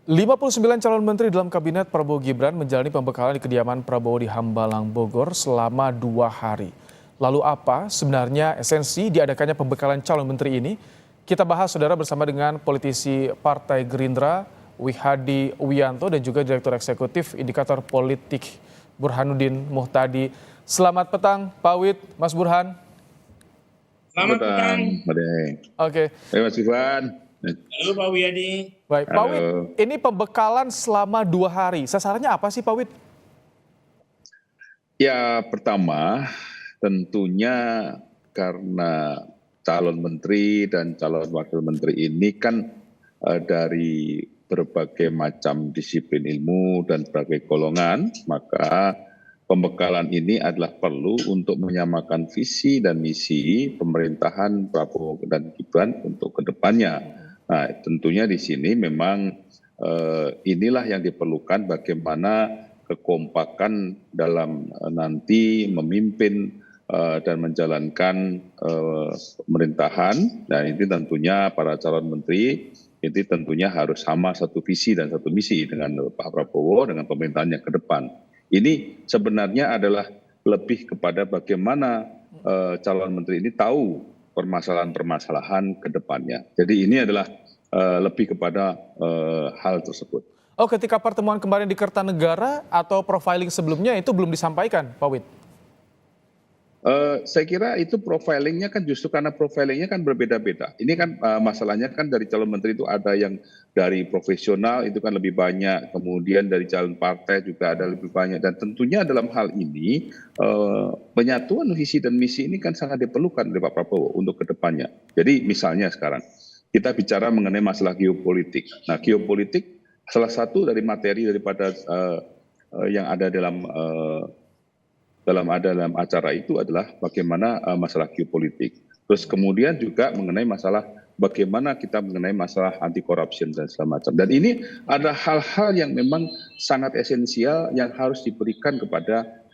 59 calon menteri dalam kabinet Prabowo Gibran menjalani pembekalan di kediaman Prabowo di Hambalang, Bogor selama 2 hari. Lalu apa sebenarnya esensi diadakannya pembekalan calon menteri ini? Kita bahas saudara bersama dengan politisi Partai Gerindra, Wihadi Wianto dan juga Direktur Eksekutif Indikator Politik Burhanuddin Muhtadi. Selamat petang Pak Wid, Mas Burhan. Selamat petang, Mbak Deng. Oke. Mas Ivan. Halo Pak Wiyadi. Baik, Pak Wid, ini pembekalan selama 2 hari. Sasarannya apa sih Pak Wid? Ya pertama tentunya karena calon menteri dan calon wakil menteri ini kan dari berbagai macam disiplin ilmu dan berbagai golongan, maka pembekalan ini adalah perlu untuk menyamakan visi dan misi pemerintahan Prabowo dan Gibran untuk kedepannya. Nah, tentunya di sini memang inilah yang diperlukan bagaimana kekompakan dalam nanti memimpin dan menjalankan pemerintahan. Dan ini tentunya para calon menteri ini tentunya harus sama satu visi dan satu misi dengan Pak Prabowo dengan pemerintahan yang ke depan. Ini sebenarnya adalah lebih kepada bagaimana calon menteri ini tahu permasalahan-permasalahan ke depannya. Jadi ini adalah lebih kepada hal tersebut. Oh, ketika pertemuan kemarin di Kertanegara atau profiling sebelumnya itu belum disampaikan, Pak Wid? Saya kira itu profilingnya kan justru karena profilingnya kan berbeda-beda. Ini kan masalahnya kan dari calon menteri itu ada yang dari profesional itu kan lebih banyak, kemudian dari calon partai juga ada lebih banyak. Dan tentunya dalam hal ini penyatuan visi dan misi ini kan sangat diperlukan oleh Pak Prabowo untuk kedepannya. Jadi misalnya sekarang kita bicara mengenai masalah geopolitik. Nah, geopolitik salah satu dari materi daripada yang ada dalam acara itu adalah bagaimana masalah geopolitik. Terus kemudian juga mengenai masalah bagaimana kita mengenai masalah anti corruption dan segala macam. Dan ini ada hal-hal yang memang sangat esensial yang harus diberikan kepada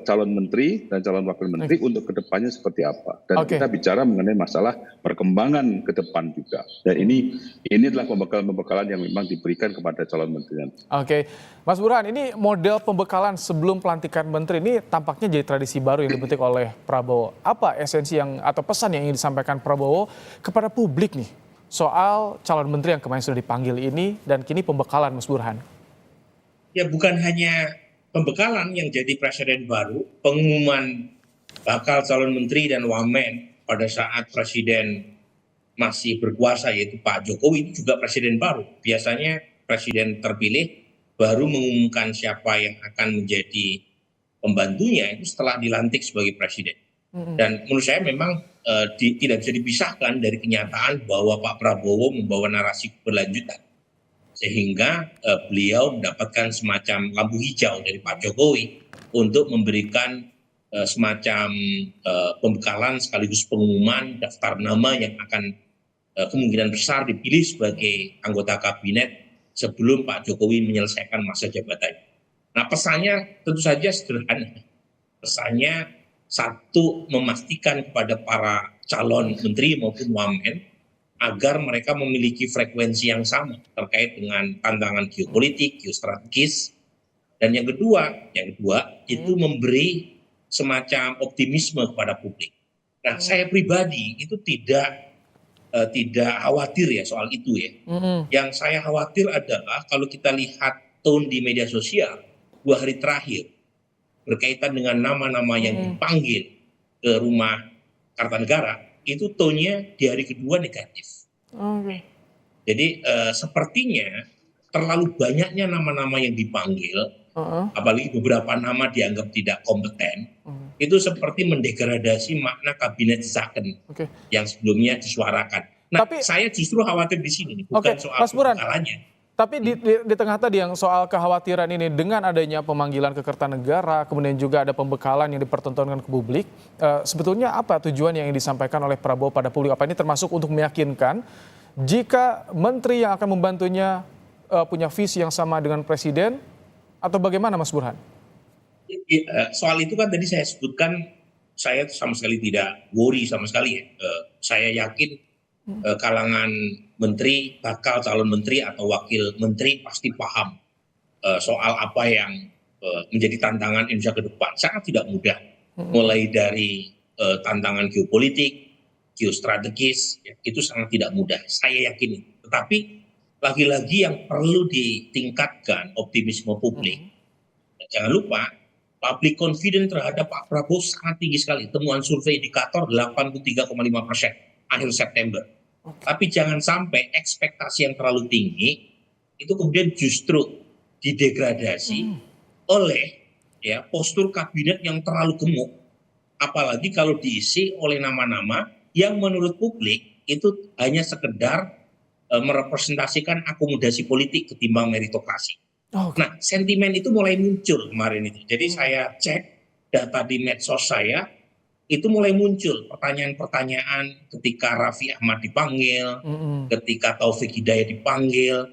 calon menteri dan calon wakil menteri untuk kedepannya seperti apa. Dan kita bicara mengenai masalah perkembangan ke depan juga. Dan ini adalah pembekalan yang memang diberikan kepada calon menteri. Oke, Mas Burhan, ini model pembekalan sebelum pelantikan menteri ini tampaknya jadi tradisi baru yang dibentuk oleh Prabowo. Apa esensi yang atau pesan yang ingin disampaikan Prabowo kepada publik nih soal calon menteri yang kemarin sudah dipanggil ini dan kini pembekalan, Mas Burhan? Ya bukan hanya pembekalan yang jadi presiden baru, pengumuman bakal calon menteri dan wamen pada saat presiden masih berkuasa yaitu Pak Jokowi itu juga presiden baru. Biasanya presiden terpilih baru mengumumkan siapa yang akan menjadi pembantunya itu setelah dilantik sebagai presiden. Dan menurut saya memang tidak bisa dipisahkan dari kenyataan bahwa Pak Prabowo membawa narasi keberlanjutan. Sehingga beliau mendapatkan semacam lampu hijau dari Pak Jokowi untuk memberikan semacam pembekalan sekaligus pengumuman daftar nama yang akan kemungkinan besar dipilih sebagai anggota kabinet sebelum Pak Jokowi menyelesaikan masa jabatannya. Nah, pesannya tentu saja sederhana. Pesannya satu, memastikan kepada para calon menteri maupun wamen agar mereka memiliki frekuensi yang sama terkait dengan tantangan geopolitik, geostrategis. Dan yang kedua itu memberi semacam optimisme kepada publik. Nah, saya pribadi itu tidak khawatir ya soal itu ya. Yang saya khawatir adalah kalau kita lihat tone di media sosial 2 hari terakhir berkaitan dengan nama-nama yang dipanggil ke rumah Kartanegara, itu tone-nya di hari kedua negatif. Jadi sepertinya terlalu banyaknya nama-nama yang dipanggil, apalagi beberapa nama dianggap tidak kompeten, itu seperti mendegradasi makna kabinet Zaken yang sebelumnya disuarakan. Nah, saya justru khawatir di sini, bukan soal pembekalannya. Tapi di tengah tadi yang soal kekhawatiran ini dengan adanya pemanggilan ke Kertanegara, kemudian juga ada pembekalan yang dipertontonkan ke publik, sebetulnya apa tujuan yang disampaikan oleh Prabowo pada publik? Apa ini termasuk untuk meyakinkan jika menteri yang akan membantunya punya visi yang sama dengan presiden, atau bagaimana Mas Burhan? Soal itu kan tadi saya sebutkan, saya sama sekali tidak worry sama sekali ya. Saya yakin kalangan menteri, bakal calon menteri atau wakil menteri pasti paham soal apa yang menjadi tantangan Indonesia ke depan. Sangat tidak mudah, mulai dari tantangan geopolitik, geostrategis, ya, itu sangat tidak mudah. Saya yakin. Tetapi lagi-lagi yang perlu ditingkatkan optimisme publik. Jangan lupa, public confidence terhadap Pak Prabowo sangat tinggi sekali. Temuan survei indikator 83,5% akhir September. Tapi jangan sampai ekspektasi yang terlalu tinggi itu kemudian justru didegradasi oleh ya postur kabinet yang terlalu gemuk. Apalagi kalau diisi oleh nama-nama yang menurut publik itu hanya sekedar merepresentasikan akomodasi politik ketimbang meritokrasi. Nah, sentimen itu mulai muncul kemarin itu. Jadi saya cek data di medsos saya, itu mulai muncul pertanyaan-pertanyaan ketika Raffi Ahmad dipanggil, ketika Taufik Hidayat dipanggil,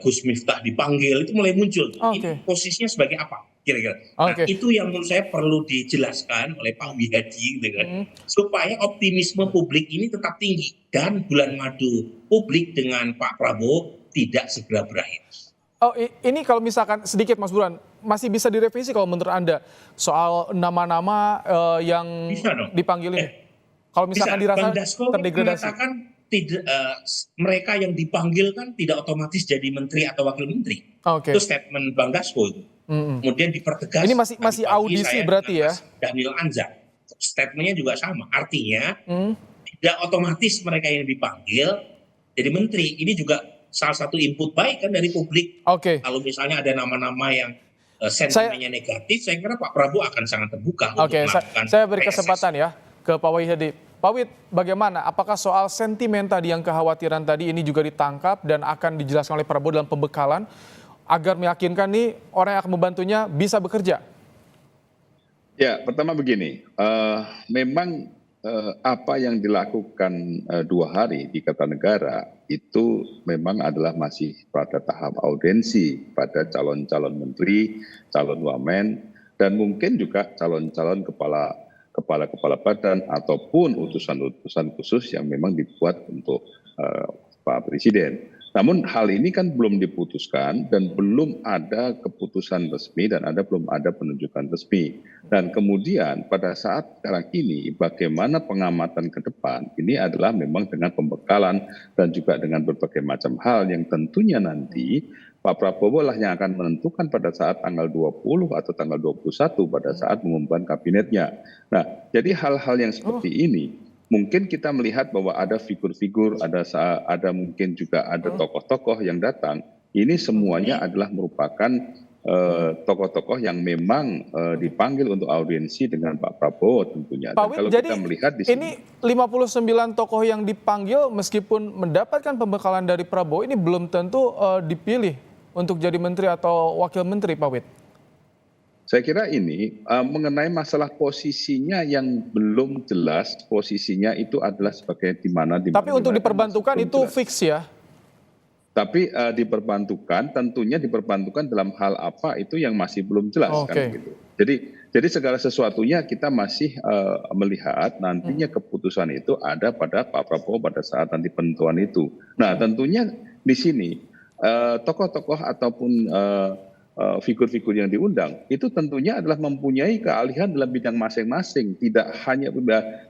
Gus Miftah dipanggil, itu mulai muncul. Ini posisinya sebagai apa kira-kira? Nah, itu yang menurut saya perlu dijelaskan oleh Pak Wihadi, gitu kan, supaya optimisme publik ini tetap tinggi dan bulan madu publik dengan Pak Prabowo tidak segera berakhir. Oh, ini kalau misalkan sedikit Mas Burhan, masih bisa direvisi kalau menurut Anda soal nama-nama yang dipanggil ini? Kalau misalkan dirasa terdegradasi. Mengatakan tidak, mereka yang dipanggil kan tidak otomatis jadi menteri atau wakil menteri. Itu statement Bang Dasko itu. Kemudian dipertegas. Ini masih audisi berarti ya? Daniel Anzar. Statementnya juga sama. Artinya tidak otomatis mereka yang dipanggil jadi menteri. Ini juga salah satu input baik kan dari publik. Kalau misalnya ada nama-nama yang sentimennya negatif, saya kira Pak Prabowo akan sangat terbuka untuk melakukan saya beri kesempatan ya ke Pak Wihadi. Pak Wid, bagaimana? Apakah soal sentimen tadi yang kekhawatiran tadi ini juga ditangkap dan akan dijelaskan oleh Prabowo dalam pembekalan agar meyakinkan nih orang yang akan membantunya bisa bekerja? Ya, pertama begini, memang apa yang dilakukan 2 hari di Kertanegara itu memang adalah masih pada tahap audiensi pada calon-calon menteri, calon wamen, dan mungkin juga calon-calon kepala badan ataupun utusan-utusan khusus yang memang dibuat untuk Pak Presiden. Namun hal ini kan belum diputuskan dan belum ada keputusan resmi dan belum ada penunjukan resmi. Dan kemudian pada saat sekarang ini bagaimana pengamatan ke depan ini adalah memang dengan pembekalan dan juga dengan berbagai macam hal yang tentunya nanti Pak Prabowo lah yang akan menentukan pada saat tanggal 20 atau tanggal 21 pada saat mengumumkan kabinetnya. Nah, jadi hal-hal yang seperti ini mungkin kita melihat bahwa ada figur-figur, ada mungkin juga ada tokoh-tokoh yang datang. Ini semuanya adalah merupakan tokoh-tokoh yang memang dipanggil untuk audiensi dengan Pak Prabowo tentunya. Pak Wid, kalau jadi kita melihat di sini, ini 59 tokoh yang dipanggil meskipun mendapatkan pembekalan dari Prabowo ini belum tentu dipilih untuk jadi menteri atau wakil menteri, Pak Wid. Saya kira ini mengenai masalah posisinya yang belum jelas, posisinya itu adalah sebagai di mana. Tapi untuk diperbantukan itu fix ya? Tapi diperbantukan, tentunya diperbantukan dalam hal apa itu yang masih belum jelas kan gitu. Jadi segala sesuatunya kita masih melihat nantinya keputusan itu ada pada Pak Prabowo pada saat nanti penentuan itu. Nah tentunya di sini tokoh-tokoh ataupun figur-figur yang diundang itu tentunya adalah mempunyai keahlian dalam bidang masing-masing. Tidak hanya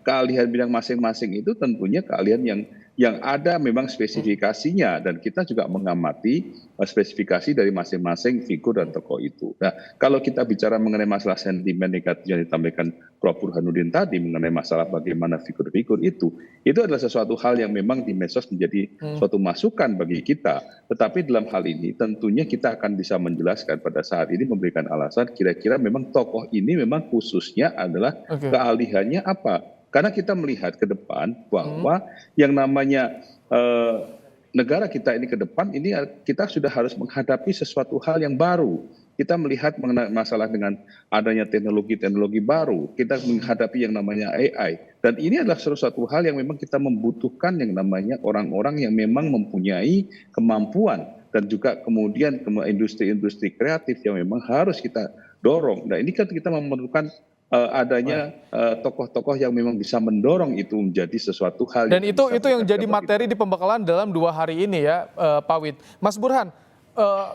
keahlian bidang masing-masing itu tentunya keahlian yang ada memang spesifikasinya dan kita juga mengamati spesifikasi dari masing-masing figur dan tokoh itu. Nah, kalau kita bicara mengenai masalah sentimen negatif yang disampaikan Prof. Burhanuddin tadi mengenai masalah bagaimana figur-figur itu adalah sesuatu hal yang memang di medsos menjadi suatu masukan bagi kita. Tetapi dalam hal ini tentunya kita akan bisa menjelaskan pada saat ini memberikan alasan kira-kira memang tokoh ini memang khususnya adalah keahliannya apa. Karena kita melihat ke depan bahwa yang namanya negara kita ini ke depan ini kita sudah harus menghadapi sesuatu hal yang baru. Kita melihat mengenai masalah dengan adanya teknologi-teknologi baru. Kita menghadapi yang namanya AI. Dan ini adalah sesuatu hal yang memang kita membutuhkan yang namanya orang-orang yang memang mempunyai kemampuan. Dan juga kemudian industri-industri kreatif yang memang harus kita dorong. Nah ini kan kita memerlukan adanya tokoh-tokoh yang memang bisa mendorong itu menjadi sesuatu hal Dan itu bisa yang jadi berjalan materi di pembekalan dalam 2 hari ini ya, Pak Wid. Mas Burhan,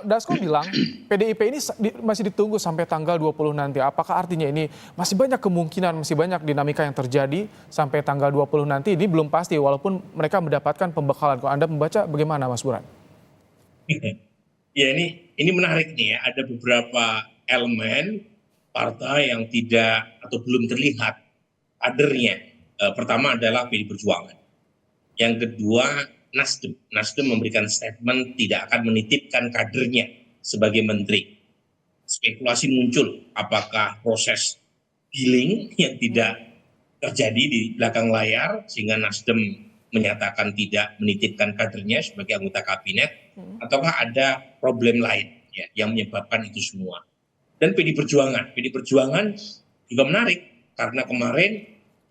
Dasko bilang PDIP ini masih ditunggu sampai tanggal 20 nanti. Apakah artinya ini masih banyak kemungkinan, masih banyak dinamika yang terjadi sampai tanggal 20 nanti? Ini belum pasti walaupun mereka mendapatkan pembekalan. Kalau Anda membaca bagaimana, Mas Burhan? Ya, ini menarik nih ya. Ada beberapa elemen partai yang tidak atau belum terlihat kadernya. Pertama adalah PDI Perjuangan. Yang kedua, Nasdem memberikan statement tidak akan menitipkan kadernya sebagai menteri. Spekulasi muncul, apakah proses dealing yang tidak terjadi di belakang layar sehingga Nasdem menyatakan tidak menitipkan kadernya sebagai anggota kabinet, ataukah ada problem lain ya, yang menyebabkan itu semua. Dan PDI Perjuangan juga menarik karena kemarin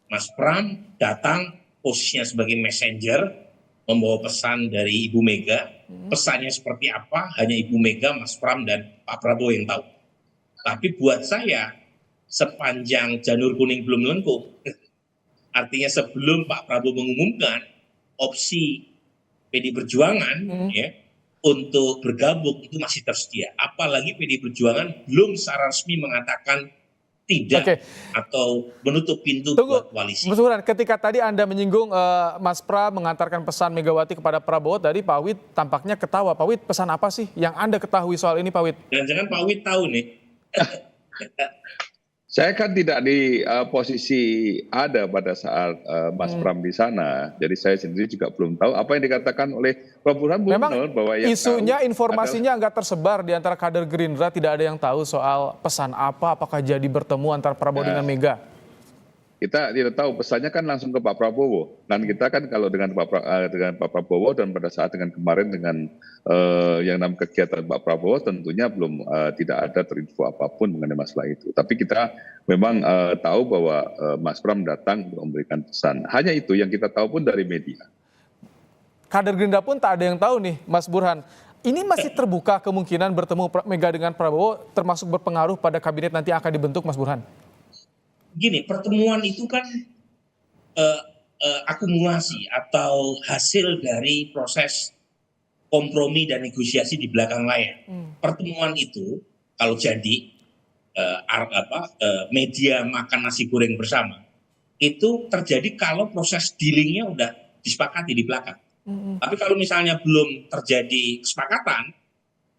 Mas Pram datang posisinya sebagai messenger, membawa pesan dari Ibu Mega. Pesannya seperti apa, hanya Ibu Mega, Mas Pram, dan Pak Prabowo yang tahu. Tapi buat saya, sepanjang janur kuning belum melengkung, artinya sebelum Pak Prabowo mengumumkan opsi PDI Perjuangan ya, untuk bergabung itu masih tersedia. Apalagi PDI Perjuangan belum secara resmi mengatakan tidak atau menutup pintu buat koalisi. Mas Burhan, ketika tadi Anda menyinggung Mas Pra mengantarkan pesan Megawati kepada Prabowo, tadi Pak Wid tampaknya ketawa. Pak Wid, pesan apa sih yang Anda ketahui soal ini, Pak Wid? Jangan-jangan Pak Wid tahu nih. Saya kan tidak di posisi ada pada saat Mas Pram di sana, jadi saya sendiri juga belum tahu apa yang dikatakan oleh Pak Burhan. Memang bahwa yang isunya, informasinya nggak tersebar di antara kader Gerindra, tidak ada yang tahu soal pesan apa, apakah jadi bertemu antara Prabowo dengan Mega. Kita tidak tahu, pesannya kan langsung ke Pak Prabowo. Dan kita kan kalau dengan Pak Prabowo dan pada saat dengan kemarin dengan yang namanya kegiatan Pak Prabowo tentunya belum tidak ada terinfo apapun mengenai masalah itu. Tapi kita memang tahu bahwa Mas Pram datang untuk memberikan pesan. Hanya itu yang kita tahu pun dari media. Kader Gerindra pun tak ada yang tahu nih, Mas Burhan. Ini masih terbuka kemungkinan bertemu Mega dengan Prabowo, termasuk berpengaruh pada kabinet nanti yang akan dibentuk, Mas Burhan? Gini, pertemuan itu kan akumulasi atau hasil dari proses kompromi dan negosiasi di belakang layar. Pertemuan itu kalau jadi media makan nasi goreng bersama, itu terjadi kalau proses dealingnya udah disepakati di belakang. Tapi kalau misalnya belum terjadi kesepakatan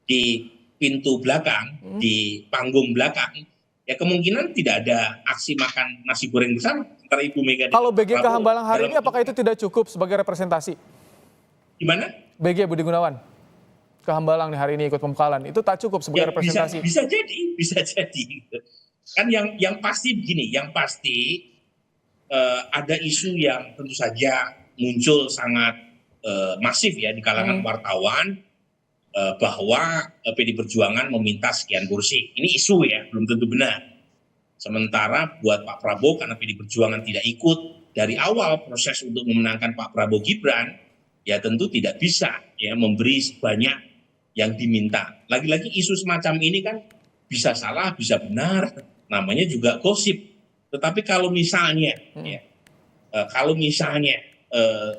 di pintu belakang, di panggung belakang, ya kemungkinan tidak ada aksi makan nasi goreng bersama antara Ibu Mega. Kalau BG ke Hambalang hari ini apakah itu tidak cukup sebagai representasi? Gimana? BG Budi Gunawan ke Hambalang nih hari ini ikut pembekalan, itu tak cukup sebagai representasi? Bisa jadi. Kan yang pasti begini, yang pasti ada isu yang tentu saja muncul sangat masif ya di kalangan wartawan, bahwa PDI Perjuangan meminta sekian kursi. Ini isu ya, belum tentu benar. Sementara buat Pak Prabowo, karena PDI Perjuangan tidak ikut dari awal proses untuk memenangkan Pak Prabowo Gibran, ya tentu tidak bisa ya memberi sebanyak yang diminta. Lagi-lagi isu semacam ini kan bisa salah, bisa benar, namanya juga gosip. Tetapi kalau misalnya,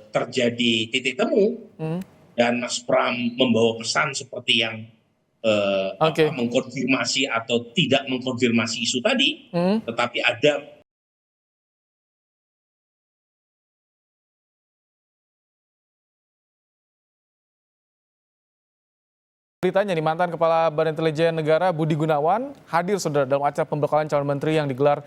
terjadi titik temu, dan Mas Pram membawa pesan seperti yang mengkonfirmasi atau tidak mengkonfirmasi isu tadi, tetapi ada beritanya nih, mantan Kepala Badan Intelijen Negara Budi Gunawan hadir saudara dalam acara pembekalan calon menteri yang digelar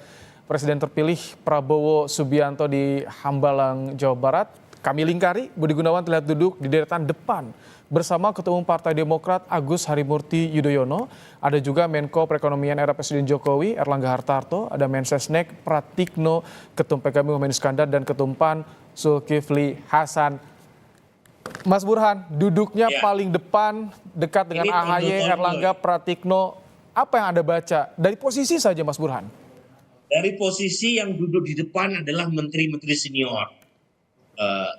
Presiden terpilih Prabowo Subianto di Hambalang, Jawa Barat. Kami lingkari, Budi Gunawan terlihat duduk di deretan depan bersama Ketua Umum Partai Demokrat Agus Harimurti Yudhoyono. Ada juga Menko Perekonomian era Presiden Jokowi Erlangga Hartarto, ada Mensesnek Pratikno, Ketum PKB Muhammad Iskandar, dan Ketum PAN Zulkifli Hasan. Mas Burhan, duduknya paling depan, dekat dengan AHY, Erlangga, Pratikno. Apa yang Anda baca dari posisi saja, Mas Burhan? Dari posisi yang duduk di depan adalah menteri-menteri senior.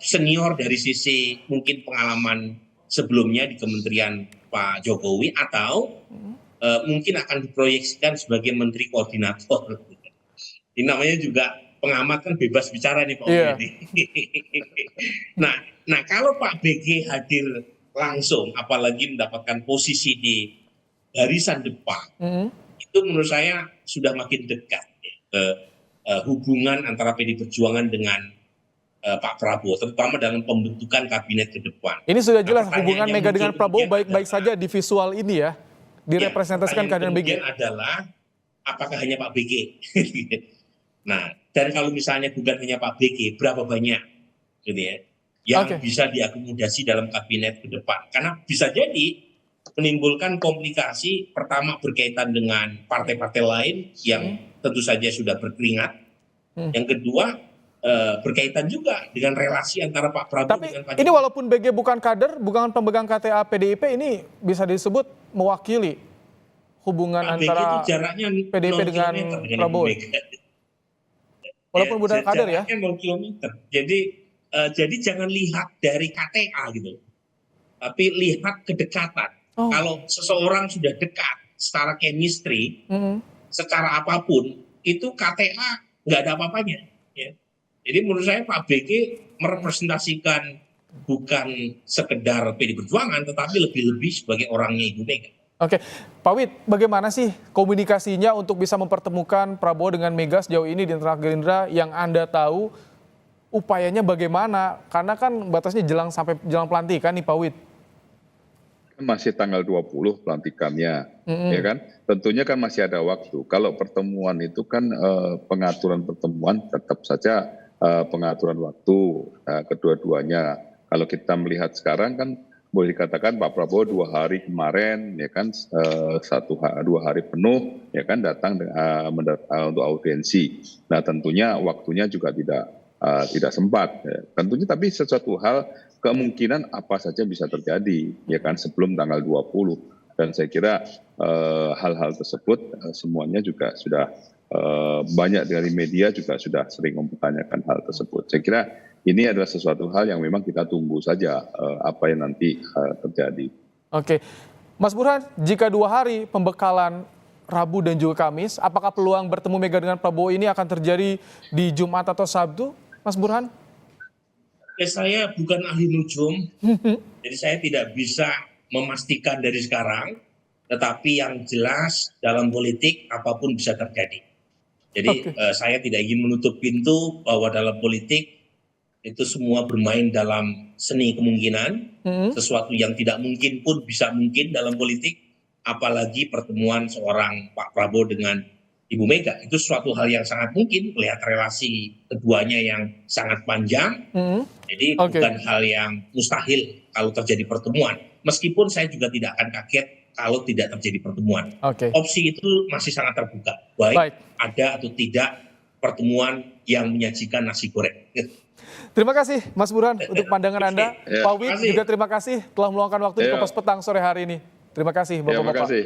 Senior dari sisi mungkin pengalaman sebelumnya di Kementerian Pak Jokowi, atau mungkin akan diproyeksikan sebagai menteri koordinator. Ini namanya juga pengamat kan bebas bicara nih Pak Iya. Uli. Nah kalau Pak BG hadir langsung, apalagi mendapatkan posisi di barisan depan, Mhm. itu menurut saya sudah makin dekat ya, ke hubungan antara PD Perjuangan dengan Pak Prabowo, terutama dalam pembentukan kabinet ke depan. Ini sudah Nah, jelas hubungan pertanyaannya Mega muncul dengan Prabowo kemudian baik-baik adalah, saja di visual ini ya, direpresentasikan pertanyaan kehadiran kemudian BG. adalah apakah hanya Pak BG? Nah, dan kalau misalnya bukan hanya Pak BG, berapa banyak gitu ya yang Oke. bisa diakomodasi dalam kabinet ke depan? Karena bisa jadi menimbulkan komplikasi, pertama berkaitan dengan partai-partai lain yang tentu saja sudah berkeringat. Yang kedua, berkaitan juga dengan relasi antara Pak Prabowo Tapi dengan Pak ini Jokowi. walaupun BG bukan kader, bukan pemegang KTA PDIP, ini bisa disebut mewakili hubungan Pak BG itu antara jaraknya PDIP 0 dengan kilometer dengan Ibu Prabowo. Mega. Walaupun bukan kader ya. Jaraknya 0 kilometer. Jadi jangan lihat dari KTA gitu, tapi lihat kedekatan. Oh. Kalau seseorang sudah dekat secara chemistry, Mhm. secara apapun, itu KTA nggak ada apa-apanya. Ya. Jadi menurut saya Pak BG merepresentasikan bukan sekedar PD Perjuangan, tetapi lebih-lebih sebagai orangnya Ibu Mega. Oke, Pak Wid, bagaimana sih komunikasinya untuk bisa mempertemukan Prabowo dengan Mega sejauh ini di internal Gerindra yang Anda tahu upayanya bagaimana? Karena kan batasnya sampai jelang pelantikan nih Pak Wid. Masih tanggal 20 pelantikannya, ya kan? Tentunya kan masih ada waktu. Kalau pertemuan itu kan pengaturan pertemuan tetap saja pengaturan waktu kedua-duanya. Kalau kita melihat sekarang kan boleh dikatakan Pak Prabowo 2 hari kemarin, ya kan 2 hari penuh, ya kan datang untuk audiensi. Nah tentunya waktunya juga tidak sempat. Ya. Tentunya tapi sesuatu hal kemungkinan apa saja bisa terjadi, ya kan sebelum tanggal 20. Dan saya kira hal-hal tersebut semuanya juga sudah banyak dari media juga sudah sering mempertanyakan hal tersebut. Saya kira ini adalah sesuatu hal yang memang kita tunggu saja apa yang nanti terjadi. Oke, Mas Burhan, jika 2 hari pembekalan Rabu dan juga Kamis, apakah peluang bertemu Mega dengan Prabowo ini akan terjadi di Jumat atau Sabtu, Mas Burhan? Saya bukan ahli nujum, jadi saya tidak bisa memastikan dari sekarang, tetapi yang jelas dalam politik apapun bisa terjadi. Jadi saya tidak ingin menutup pintu bahwa dalam politik itu semua bermain dalam seni kemungkinan, sesuatu yang tidak mungkin pun bisa mungkin dalam politik, apalagi pertemuan seorang Pak Prabowo dengan Ibu Mega. Itu suatu hal yang sangat mungkin, melihat relasi keduanya yang sangat panjang, jadi bukan hal yang mustahil kalau terjadi pertemuan. Meskipun saya juga tidak akan kaget kalau tidak terjadi pertemuan. Opsi itu masih sangat terbuka, baik ada atau tidak pertemuan yang menyajikan nasi goreng. Terima kasih Mas Burhan untuk pandangan Anda. Pak Wid juga terima kasih telah meluangkan waktu di Kompas Petang sore hari ini. Terima kasih Bapak-Bapak. Terima kasih.